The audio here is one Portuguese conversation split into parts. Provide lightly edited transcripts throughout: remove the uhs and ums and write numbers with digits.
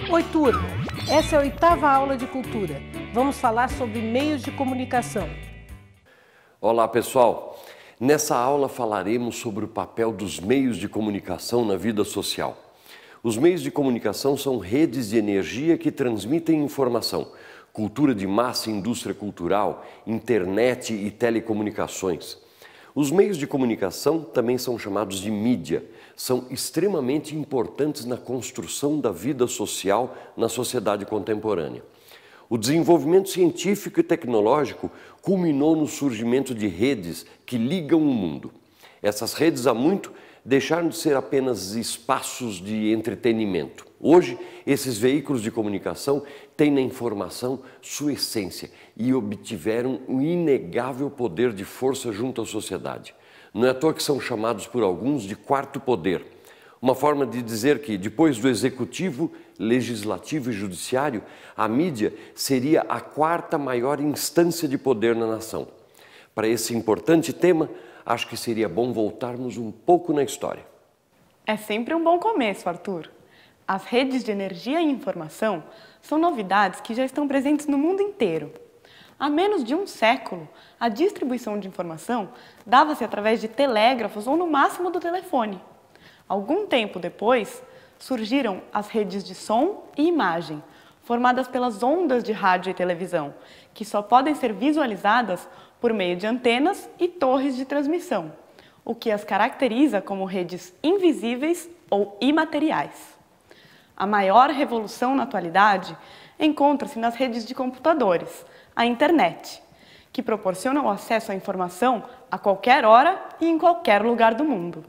Oi, turma! Essa é a 8ª aula de cultura. Vamos falar sobre meios de comunicação. Olá, pessoal! Nessa aula falaremos sobre o papel dos meios de comunicação na vida social. Os meios de comunicação são redes de energia que transmitem informação, cultura de massa e indústria cultural, internet e telecomunicações. Os meios de comunicação também são chamados de mídia, são extremamente importantes na construção da vida social na sociedade contemporânea. O desenvolvimento científico e tecnológico culminou no surgimento de redes que ligam o mundo. Essas redes há muito deixaram de ser apenas espaços de entretenimento. Hoje, esses veículos de comunicação têm na informação sua essência e obtiveram um inegável poder de força junto à sociedade. Não é à toa que são chamados por alguns de quarto poder. Uma forma de dizer que, depois do executivo, legislativo e judiciário, a mídia seria a 4ª maior instância de poder na nação. Para esse importante tema, acho que seria bom voltarmos um pouco na história. É sempre um bom começo, Arthur. As redes de energia e informação são novidades que já estão presentes no mundo inteiro. Há menos de um século, a distribuição de informação dava-se através de telégrafos ou, no máximo, do telefone. Algum tempo depois, surgiram as redes de som e imagem, formadas pelas ondas de rádio e televisão, que só podem ser visualizadas por meio de antenas e torres de transmissão, o que as caracteriza como redes invisíveis ou imateriais. A maior revolução na atualidade encontra-se nas redes de computadores, a internet, que proporciona o acesso à informação a qualquer hora e em qualquer lugar do mundo.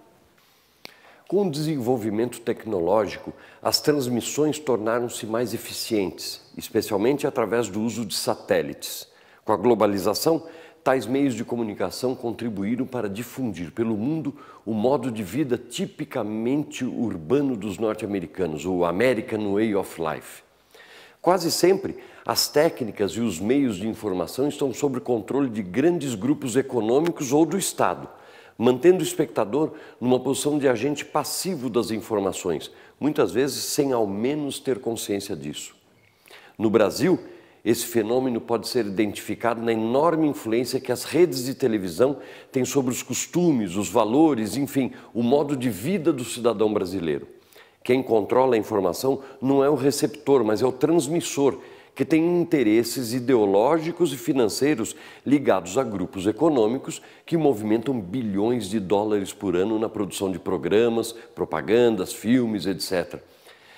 Com o desenvolvimento tecnológico, as transmissões tornaram-se mais eficientes, especialmente através do uso de satélites. Com a globalização, tais meios de comunicação contribuíram para difundir pelo mundo o modo de vida tipicamente urbano dos norte-americanos, o American Way of Life. Quase sempre, as técnicas e os meios de informação estão sob o controle de grandes grupos econômicos ou do Estado, mantendo o espectador numa posição de agente passivo das informações, muitas vezes sem ao menos ter consciência disso. No Brasil, esse fenômeno pode ser identificado na enorme influência que as redes de televisão têm sobre os costumes, os valores, enfim, o modo de vida do cidadão brasileiro. Quem controla a informação não é o receptor, mas é o transmissor, que tem interesses ideológicos e financeiros ligados a grupos econômicos que movimentam bilhões de dólares por ano na produção de programas, propagandas, filmes, etc.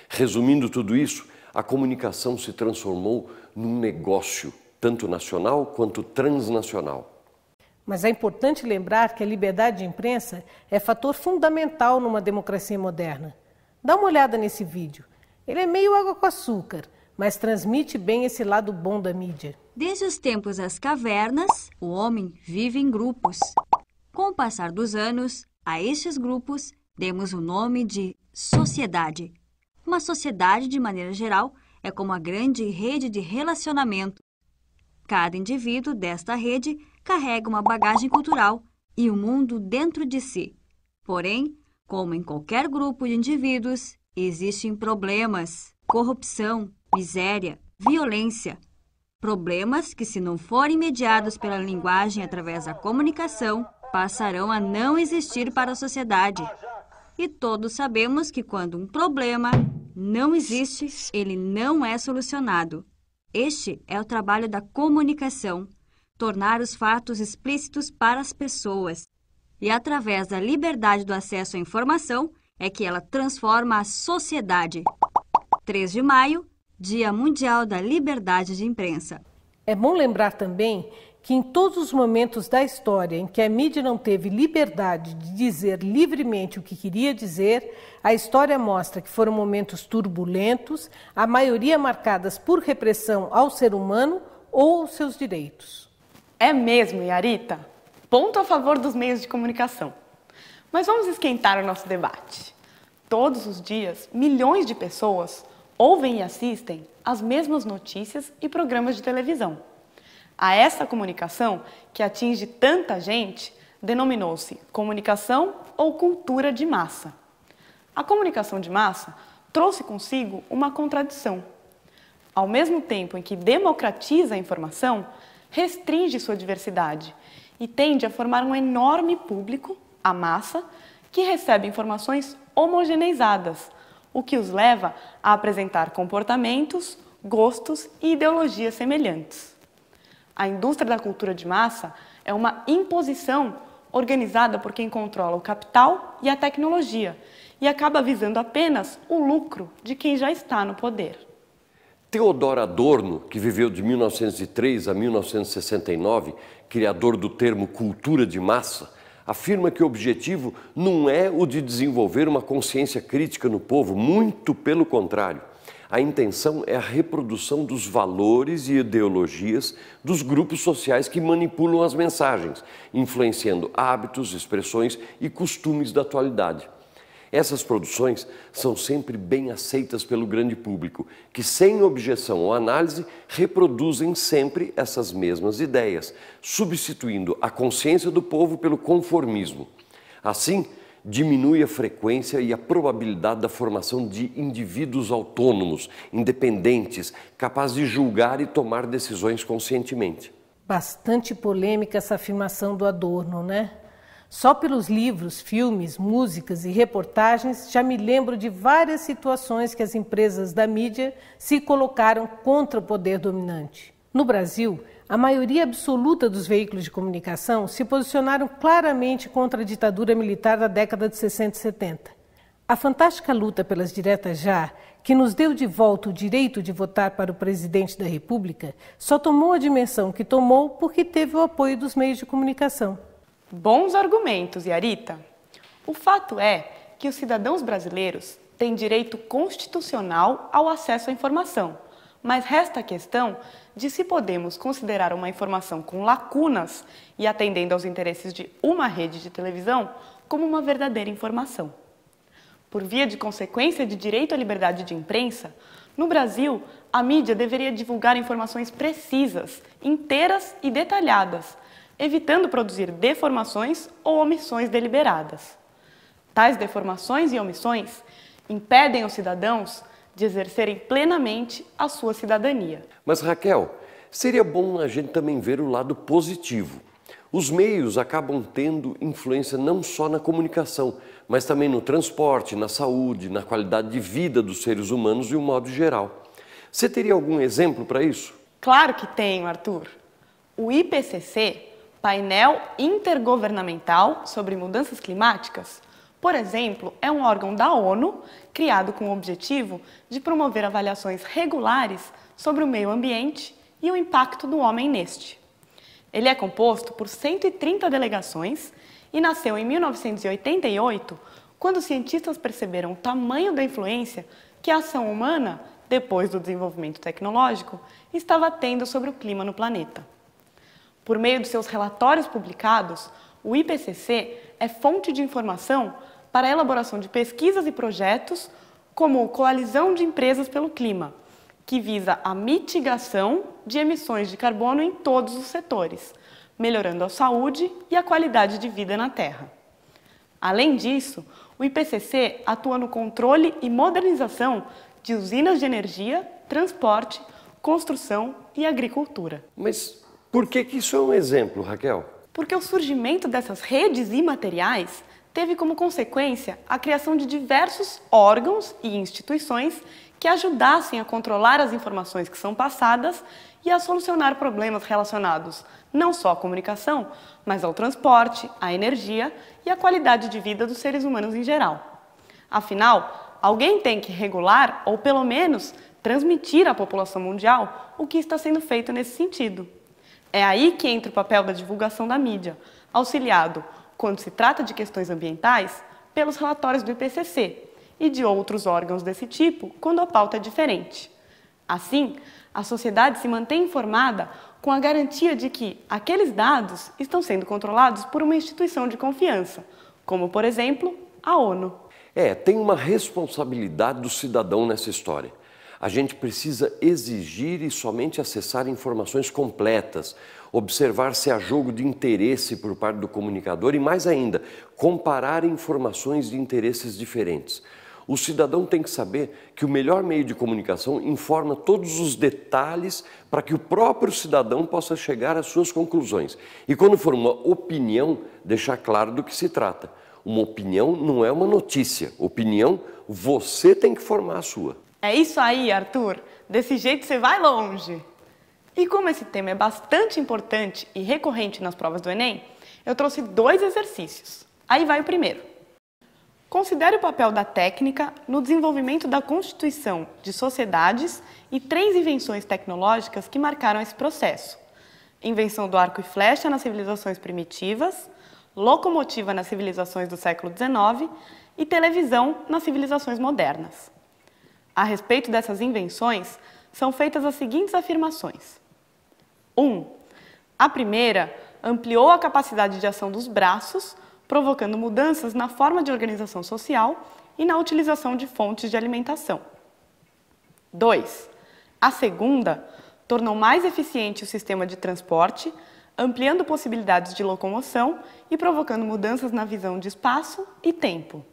Resumindo tudo isso, a comunicação se transformou num negócio, tanto nacional quanto transnacional. Mas é importante lembrar que a liberdade de imprensa é fator fundamental numa democracia moderna. Dá uma olhada nesse vídeo. Ele é meio água com açúcar, mas transmite bem esse lado bom da mídia. Desde os tempos das cavernas, o homem vive em grupos. Com o passar dos anos, a estes grupos demos o nome de sociedade. Uma sociedade, de maneira geral, é como a grande rede de relacionamento. Cada indivíduo desta rede carrega uma bagagem cultural e o mundo dentro de si. Porém, como em qualquer grupo de indivíduos, existem problemas, corrupção, miséria, violência. Problemas que, se não forem mediados pela linguagem através da comunicação, passarão a não existir para a sociedade. E todos sabemos que quando um problema não existe, ele não é solucionado. Este é o trabalho da comunicação, tornar os fatos explícitos para as pessoas. E através da liberdade do acesso à informação é que ela transforma a sociedade. 3 de maio, Dia Mundial da Liberdade de Imprensa. É bom lembrar também que em todos os momentos da história em que a mídia não teve liberdade de dizer livremente o que queria dizer, a história mostra que foram momentos turbulentos, a maioria marcadas por repressão ao ser humano ou aos seus direitos. É mesmo, Yarita? Ponto a favor dos meios de comunicação. Mas vamos esquentar o nosso debate. Todos os dias, milhões de pessoas ouvem e assistem as mesmas notícias e programas de televisão. A essa comunicação, que atinge tanta gente, denominou-se comunicação ou cultura de massa. A comunicação de massa trouxe consigo uma contradição. Ao mesmo tempo em que democratiza a informação, restringe sua diversidade e tende a formar um enorme público, a massa, que recebe informações homogeneizadas, o que os leva a apresentar comportamentos, gostos e ideologias semelhantes. A indústria da cultura de massa é uma imposição organizada por quem controla o capital e a tecnologia e acaba visando apenas o lucro de quem já está no poder. Theodor Adorno, que viveu de 1903 a 1969, criador do termo cultura de massa, afirma que o objetivo não é o de desenvolver uma consciência crítica no povo, muito pelo contrário. A intenção é a reprodução dos valores e ideologias dos grupos sociais que manipulam as mensagens, influenciando hábitos, expressões e costumes da atualidade. Essas produções são sempre bem aceitas pelo grande público, que sem objeção ou análise reproduzem sempre essas mesmas ideias, substituindo a consciência do povo pelo conformismo. Assim, diminui a frequência e a probabilidade da formação de indivíduos autônomos, independentes, capazes de julgar e tomar decisões conscientemente. Bastante polêmica essa afirmação do Adorno, né? Só pelos livros, filmes, músicas e reportagens já me lembro de várias situações que as empresas da mídia se colocaram contra o poder dominante. No Brasil, a maioria absoluta dos veículos de comunicação se posicionaram claramente contra a ditadura militar da década de 60 e 70. A fantástica luta pelas diretas já, que nos deu de volta o direito de votar para o presidente da República, só tomou a dimensão que tomou porque teve o apoio dos meios de comunicação. Bons argumentos, Yarita. O fato é que os cidadãos brasileiros têm direito constitucional ao acesso à informação, mas resta a questão de se podemos considerar uma informação com lacunas e atendendo aos interesses de uma rede de televisão como uma verdadeira informação. Por via de consequência de direito à liberdade de imprensa, no Brasil, a mídia deveria divulgar informações precisas, inteiras e detalhadas, evitando produzir deformações ou omissões deliberadas. Tais deformações e omissões impedem os cidadãos de exercerem plenamente a sua cidadania. Mas, Raquel, seria bom a gente também ver o lado positivo. Os meios acabam tendo influência não só na comunicação, mas também no transporte, na saúde, na qualidade de vida dos seres humanos de um modo geral. Você teria algum exemplo para isso? Claro que tenho, Arthur. O IPCC, Painel Intergovernamental sobre Mudanças Climáticas, por exemplo, é um órgão da ONU criado com o objetivo de promover avaliações regulares sobre o meio ambiente e o impacto do homem neste. Ele é composto por 130 delegações e nasceu em 1988, quando cientistas perceberam o tamanho da influência que a ação humana, depois do desenvolvimento tecnológico, estava tendo sobre o clima no planeta. Por meio de seus relatórios publicados, o IPCC é fonte de informação para a elaboração de pesquisas e projetos como Coalizão de Empresas pelo Clima, que visa a mitigação de emissões de carbono em todos os setores, melhorando a saúde e a qualidade de vida na Terra. Além disso, o IPCC atua no controle e modernização de usinas de energia, transporte, construção e agricultura. Mas por que isso é um exemplo, Raquel? Porque o surgimento dessas redes imateriais teve como consequência a criação de diversos órgãos e instituições que ajudassem a controlar as informações que são passadas e a solucionar problemas relacionados não só à comunicação, mas ao transporte, à energia e à qualidade de vida dos seres humanos em geral. Afinal, alguém tem que regular ou, pelo menos, transmitir à população mundial o que está sendo feito nesse sentido. É aí que entra o papel da divulgação da mídia, auxiliado, quando se trata de questões ambientais, pelos relatórios do IPCC e de outros órgãos desse tipo, quando a pauta é diferente. Assim, a sociedade se mantém informada com a garantia de que aqueles dados estão sendo controlados por uma instituição de confiança, como, por exemplo, a ONU. Tem uma responsabilidade do cidadão nessa história. A gente precisa exigir e somente acessar informações completas, observar se há jogo de interesse por parte do comunicador e, mais ainda, comparar informações de interesses diferentes. o cidadão tem que saber que o melhor meio de comunicação informa todos os detalhes para que o próprio cidadão possa chegar às suas conclusões. E quando for uma opinião, deixar claro do que se trata. Uma opinião não é uma notícia. Opinião, você tem que formar a sua. É isso aí, Arthur. Desse jeito você vai longe. E como esse tema é bastante importante e recorrente nas provas do Enem, eu trouxe 2 exercícios. Aí vai o primeiro. Considere o papel da técnica no desenvolvimento da constituição de sociedades e 3 invenções tecnológicas que marcaram esse processo. Invenção do arco e flecha nas civilizações primitivas, locomotiva nas civilizações do século XIX e televisão nas civilizações modernas. A respeito dessas invenções, são feitas as seguintes afirmações. 1. A primeira ampliou a capacidade de ação dos braços, provocando mudanças na forma de organização social e na utilização de fontes de alimentação. 2. A segunda tornou mais eficiente o sistema de transporte, ampliando possibilidades de locomoção e provocando mudanças na visão de espaço e tempo.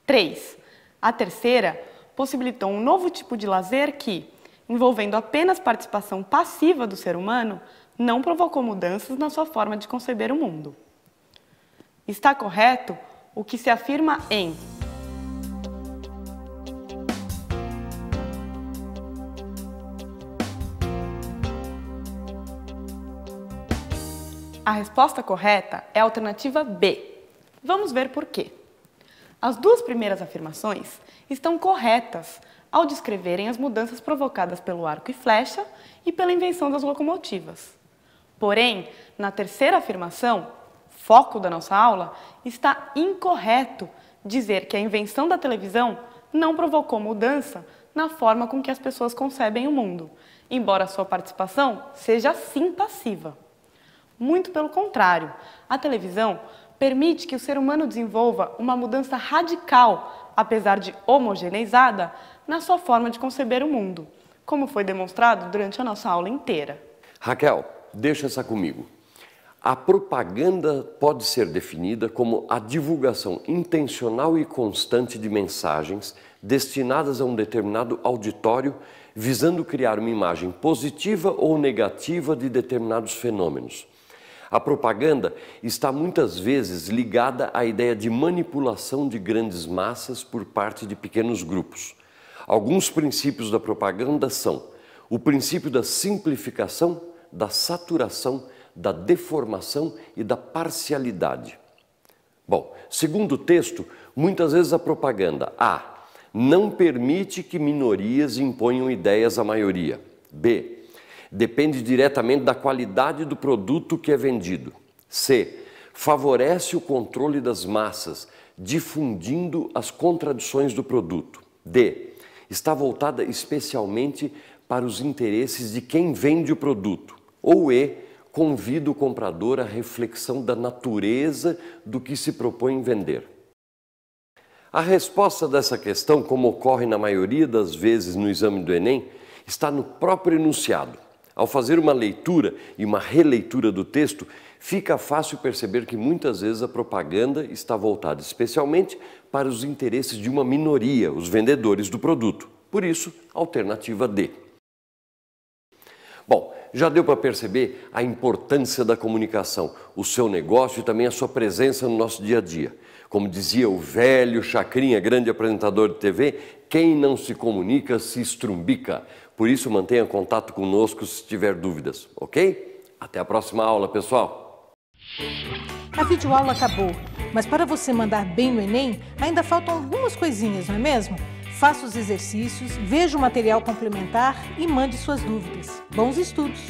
3. A terceira possibilitou um novo tipo de lazer que, envolvendo apenas participação passiva do ser humano, não provocou mudanças na sua forma de conceber o mundo. Está correto o que se afirma em A resposta correta é a alternativa B. Vamos ver por quê. As 2 primeiras afirmações estão corretas ao descreverem as mudanças provocadas pelo arco e flecha e pela invenção das locomotivas. Porém, na terceira afirmação, foco da nossa aula, está incorreto dizer que a invenção da televisão não provocou mudança na forma com que as pessoas concebem o mundo, embora sua participação seja sim passiva. Muito pelo contrário, a televisão permite que o ser humano desenvolva uma mudança radical, apesar de homogeneizada, na sua forma de conceber o mundo, como foi demonstrado durante a nossa aula inteira. Raquel, deixa essa comigo. A propaganda pode ser definida como a divulgação intencional e constante de mensagens destinadas a um determinado auditório, visando criar uma imagem positiva ou negativa de determinados fenômenos. A propaganda está muitas vezes ligada à ideia de manipulação de grandes massas por parte de pequenos grupos. Alguns princípios da propaganda são o princípio da simplificação, da saturação, da deformação e da parcialidade. Bom, segundo o texto, muitas vezes a propaganda A. não permite que minorias imponham ideias à maioria. B. depende diretamente da qualidade do produto que é vendido. C. favorece o controle das massas, difundindo as contradições do produto. D. está voltada especialmente para os interesses de quem vende o produto. Ou E. convida o comprador à reflexão da natureza do que se propõe vender. A resposta dessa questão, como ocorre na maioria das vezes no exame do Enem, está no próprio enunciado. Ao fazer uma leitura e uma releitura do texto, fica fácil perceber que muitas vezes a propaganda está voltada especialmente para os interesses de uma minoria, os vendedores do produto. Por isso, alternativa D. Bom, já deu para perceber a importância da comunicação, o seu negócio e também a sua presença no nosso dia a dia. Como dizia o velho Chacrinha, grande apresentador de TV, quem não se comunica se estrumbica. Por isso, mantenha contato conosco se tiver dúvidas, ok? Até a próxima aula, pessoal! A videoaula acabou, mas para você mandar bem no Enem, ainda faltam algumas coisinhas, não é mesmo? Faça os exercícios, veja o material complementar e mande suas dúvidas. Bons estudos!